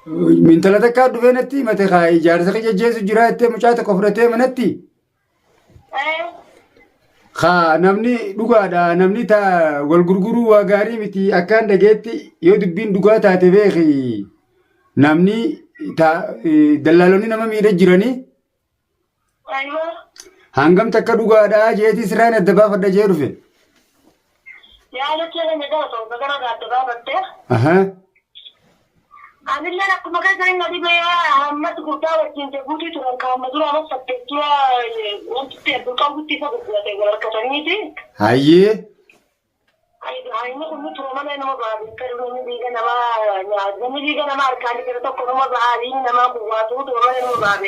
من ثلاثة كاد فينتي متى خاي جارسك جيس جراتي مشات كفرتي منتي خا نمني دغادا نمني تا والغرغرو وغاري متي أكان دقيتي يودبين دغاتا تبيخي نمني تا دلالوني نما ميدا جيراني أيوة هانغام تكا دغادا جيتي سران الدبا فدا جيرو في يا لك يا نجاتو بغرا غاتبا بده أها أنا اللي أنا كم كذا زين نادي بيا هم تقولوا وتين تقولي ترى كم مدرو أنا سبتوا وانت تقول كم قلتي فبقول تقول كتاني دي هاي هاي نقول ترى ما أنا ما بعرف كروني دي أنا ما يعني دي أنا ما أركاني كده تقول ما بعرفين أنا ما بقول ترى ما أنا ما بعرف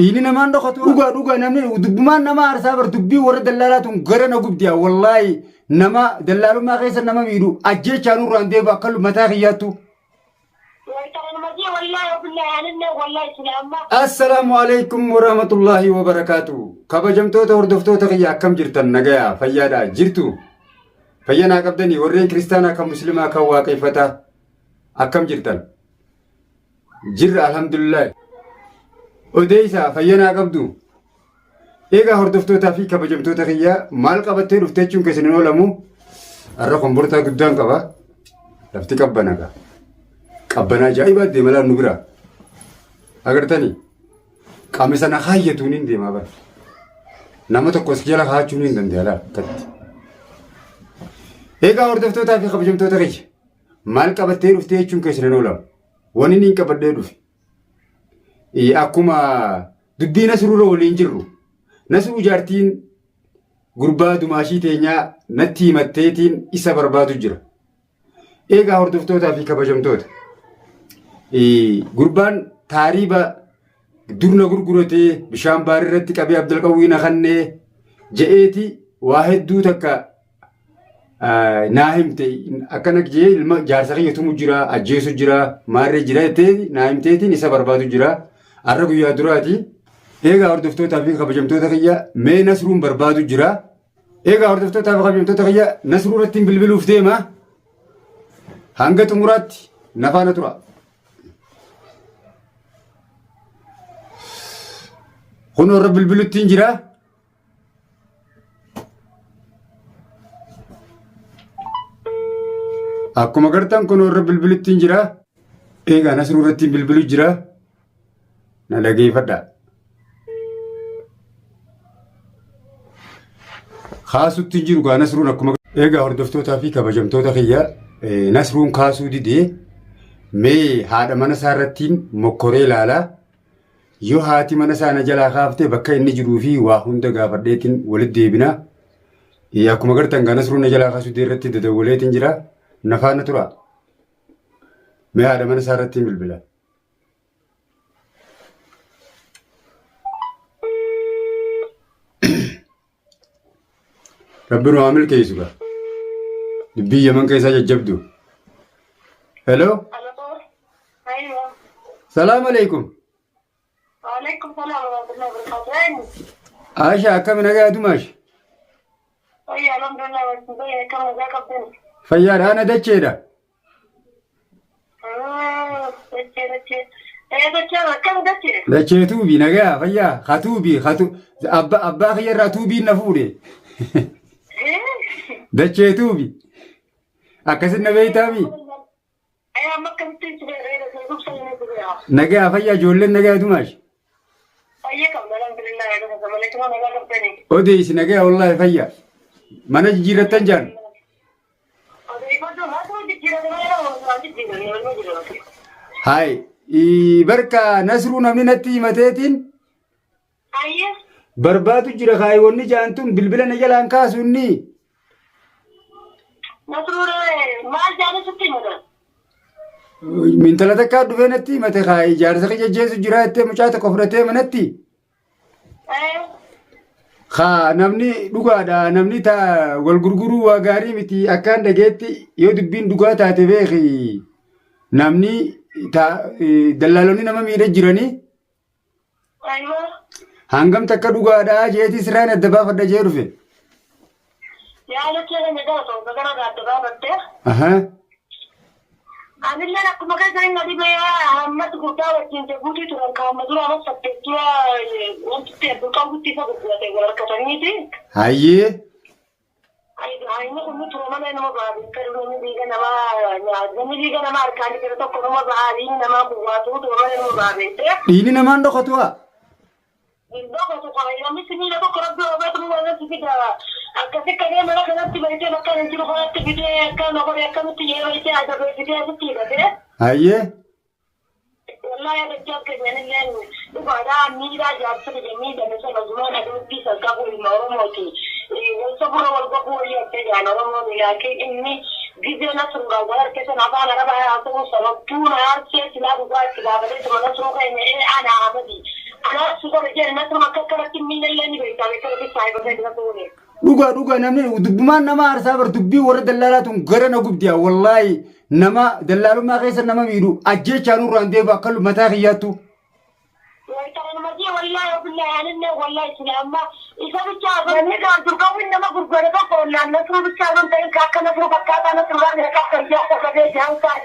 ini naman do khatu duga namni dubman nama arsabar dubbi wor dalalatun garana gubdiya wallahi nama dalalu ma khaysa nama midu ajje chanu rande ba kallu mata khiyatu السلام عليكم ورحمة الله وبركاته كبجمتو تهردفتو تغيا كم جرتن نجايا فيادا جرتو فيانا قبدني ورين كريستانا كمسلمة كواقفتا أكم جرتن جر الحمد لله وديسا فيانا قبدو إيجا هردفتو تافي كبجمتو تغيا مال قبتي رفتيشون كسنينو لمو الرقم برتا قدام قبا لفتي قبنا أبنا جايبة دملا نبرة أقدر تاني كامسنا خاية تونين دم أبا نما تقصيلا خاية تونين دم ديالا كت إيجا أردفتو تافي خبجم تو تغيش مال كبتير فتيه چون كسرنا ولا ونين كبدير في أكما دبينا سرورو ولينجرو نسرو جارتين غربا دماشي تينيا نتي متيتين إسا بربادو جرا إيجا أردفتو تافي خبجم تو gurbaan taariba durna gurguratee bishaan baarii irratti qabee Abdulqawwiina kannee je'eeti waa hedduu takka naa himte akkana jee ilma jaarsa kiyyaatumu jira ajjeesu jira maarree jira jettee naa himteetiin isa barbaadu jira har'a guyyaa duraati eegaa hordoftootaa fi kabajamtoota kiyya mee nasruun barbaadu jira eegaa hordoftootaa fi kabajamtoota kiyya nasruu irratti bilbiluuf deema hanga xumuraatti nafaana tura. كن رب البلد تنجرا أكو مقرتان كن رب البلد تنجرا إيجا نسر رتين بالبلد جرا نلاقي فدا خاصو تنجرو كا نسرون أكو مقرتان إيجا هردفتو تافي كبجمتو تخيا نسرون خاصو دي مي هذا من سارتين مكوري لالا yoo haati mana saana jalaa kaaftee bakka inni jiruu fi waa hunda gaafadheetiin walitti deebina akkuma gartan ganas ruuna jalaa kaasuu irratti dadawwaleetiin jira nafaana tura mee haadha mana isaa irratti bilbila. Rabbi nu haamil keeysuga dubbii yaman keessaa jajjabdu. Hello. Salaamu alaikum. وعليكم السلام ورحمة الله وبركاته. عايشة كم نجا دماش؟ أي الحمد لله والسلام كم نجا كبدن. فيار أنا دتشيدا. دتشي. إيه دتشي كم دتشي؟ دتشي توبي نجا فيا خاتوبي أبا خير راتوبي نفوري. دتشي توبي. أكسر نبي تامي. أيه ما كنت تجيب غير سيدوب سيني تجيبها. نجا فيا جولن نجا دماش. أوديس نجا والله فيا ما نجيرة تنجان هاي بركة نسرنا من التي متاتين بربادو جرا خاي وني جانتون بالبلا نجلان كاسوني نسرنا ما جانا ستي مدن من ثلاثة كاد فينتي متى خاي جارسك جيس جراتي مشات كفرتي منتي خا نمني دغادا نمني تا والغرغرو وغاري متي أكان دقيتي يودبين دغاتا تبيخي نمني تا دلالوني نما ميدا جيراني أيوة هانغام تكا دغادا جيتي سران الدبا فدا جيرو في يا لك يا نجاتو بغرا غاتبا بده أها Anillee akkuma keessan inni dhibee hammas guddaa wajjin jabuutii turan kaa'amma dura amma saddeettua wanti ta'e qabutti isa gurgurate wal harkataniiti. Hayyee. Inni kun turumana nama baaduu kan namni dhiiga namaa harkaan dhiira tokko nama baadii namaa bu'aatu turumana nama baaduu. Dhiini namaan dhokatu'a. Dhokatu namni simiila tokko rabbi oobatu nama fida akkasi kannee mana kanatti baay'ee bakka hin jiru kanatti fidee akka nama akkamitti yeroo itti ajabee fidee asitti hidhatee. Hayyee. Wallahi adachaa keenyanillee dhugaadhaa miidhaa jaarsota jennee damesa lazumaan aduutti sassaabu ilma Oromooti. Wanta bura wal gahuu wayyattee jaan Oromoon laakiin inni gizee nasruudhaa wal harkeessan afaan arabaa haasa'uu sababtuu na haarsee silaa dhugaa itti gaafatee tuma nasruu keenya ana amadi. Ana suuqaa jeen nasru akka akkanatti miidhallee ni beektaa beektaa bifa saayibatee dura tuune. Dhugaa namni dubbumaan nama aarsaa bar dubbii warra dallaalaatuun gara na gubdiya wallaahi nama dallaalummaa keessa nama miidhu ajjechaan irraan deebi'u akka mataa kiyyaattu. Wallahi billahi anillee wallahi islaama isa bichaa ganni kan durgawin nama gurguree tokko wallaan nasru bichaa non ta'in akka nasru fakkaataa nasru waan akka ijaa qabee jaankaa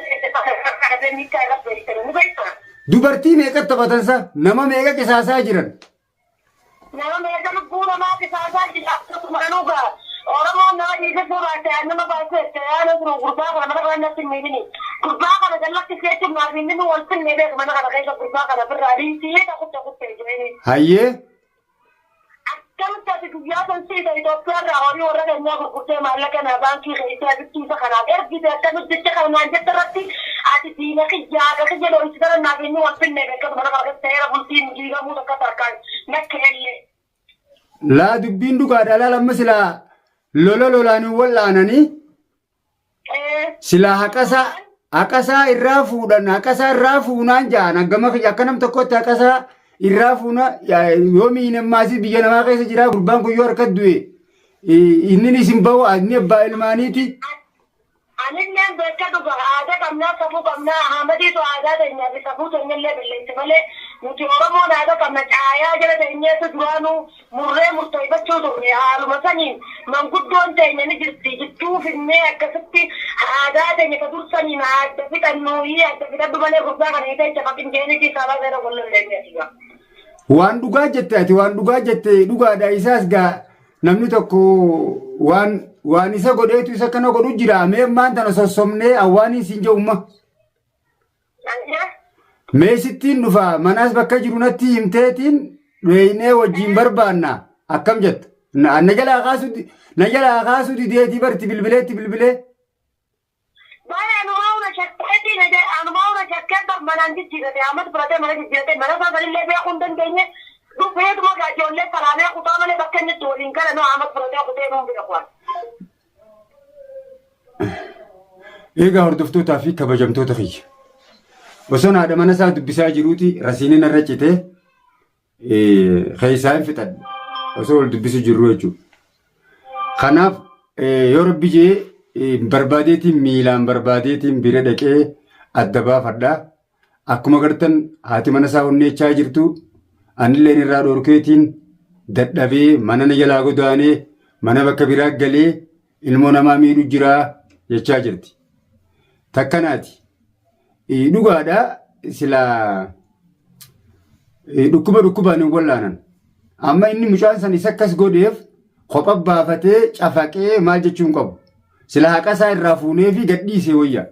qabee miikaa irratti beektan ni beektaa. Dubartii meeqa taphatansa nama meeqa qisaasaa jiran. Nama meeqa lubbuu namaa qisaasaa jira akkasumanuugaa Oromoon nama dhiiga suuraa nama baasee ta'aa jiru gurbaa kana mana kana natti miidhini gurbaa kana jallatti seetti maarminni wal finne beeku mana kana keessa gurbaa kana birraa dhiisii kutte jireeni. Hayyee. Akkamitti ati guyyaa san siita Itoophiyaa irraa horii warra keenyaa gurgurtee maallaqa na baankii keessaa bittiisa kanaaf ergite akkamitti jecha kanaan jette irratti ati diina kiyya dho'ichi gara naaf inni wal finne beeku mana kana keessa ta'eera bultiin diigamuu takka tarkaan nakkeellee. Laa dubbiin dhugaadha laalamma silaa lolaan wallaananii silaa haqasaa irraa fuudhan haqasaa irraa fuunaan ja'an akkama akka nam tokkotti haqasaa irraa fuuna yoo miinammaasi biyya namaa keessa jira gurbaan kun yoo harkat du'e inni isin bahu inni abbaa ilmaaniiti. Anilleen beeka dhuga aadaa qabnaa safuu qabnaa Ahmadiitu aadaa teenyaa fi safuu teenyallee balleessi malee nuti Oromoon aadaa qabna caayaa jala teenyeetu duraanuu murree murteeffachuu turre haaluma saniin manguddoon teenya ni jirti jittuu finnee akkasitti aadaa teenya ka dursaniin adda fixannuuyii adda fixadhu malee gurbaa kana hiitee jafa qinjeeniti sabaa gara gollolleenyeetiga. Waan dhugaa jette ati waan dhugaa jette dhugaadha isaas gaa namni tokko waan isa godheetu isa kana godhu jira mee maanta sossomnee awwaanii siin je'umma. Mee sittiin dhufa manaas bakka jiru natti himteetiin dheeynee wajjin barbaanna akkam jetta na jalaa kaasuu dideetii barti bilbilee. Baay'ee anumaa shakkee manaan jijjiirate Ahmad biratee mana jijjiirate mana saasanillee beekuu hin dandeenye dhufeetuma ijoollee karaamee kutaa malee bakka inni itti waliin gala noo Ahmad biratee kutee nuun bira kuwan. Egaa hordoftootaa fi kabajamtoota kiyya. Osoo haadha mana isaa dubbisaa jiruuti rasiiniin irra citee keessaa hin fixadhu osoo wal dubbisu jirru jechuudha. Kanaaf yoo rabbi jee barbaadeetiin miilaan barbaadeetiin bira dhaqee adda baafadhaa. Akkuma gartan haati mana isaa onneechaa jirtu anilleen irraa dhorkeetiin dadhabee mana na jalaa godaanee mana bakka biraa galee ilmoo namaa miidhu jiraa jechaa jirti. Takkanaati. Dhugaadha silaa dhukkubaan hin wallaanan. Amma inni mucaan san isa akkas godheef kopha baafatee cafaqee maal jechuun qabu. Silaa haqasaa irraa fuunee fi gadhiisee wayya.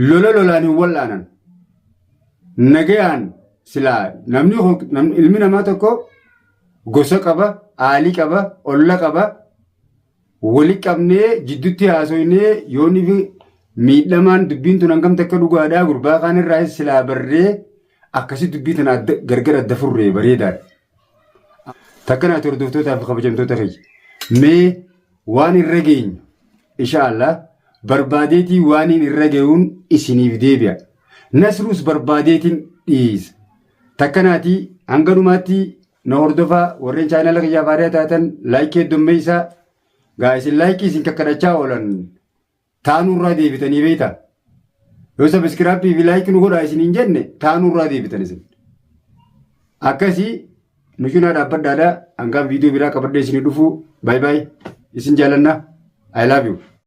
Lolaan hin wallaanan. Nagayaan silaa ilmi namaa tokko gosa qaba, aalii qaba, olla qaba. Wali qabnee jidduutti haasoinee yoonni fi miidhamaan dubbiin tun hangam takka dhugaadhaa gurbaa kaan irraa silaa barree akkasii dubbii tana gargar adda furree bareedaadha. Takkanaati hordoftootaa fi kabajamtoota kiyya. Mee waan irra geenyu inshaallah barbaadeetii waan irra ga'uun isiniif deebi'a. Nasruus barbaadeetiin dhiisa. Takkanaati hanga dhumaatti na hordofaa warreen chaanala kiyyaa faayidaa taatan laayikii heddummeessaa. Isin laayikii isin kakkadhachaa oolan taanurraa deebitanii beektaa. Yoo sabiskiraappii fi laayikii nu godhaa isin hin jenne taanurraa deebitan isin. Akkasii nu cinaa dhaabbadhaadhaa hangaan viidiyoo biraa qabadhee isin dhufuu baay'ee isin jaalannaa. I love you.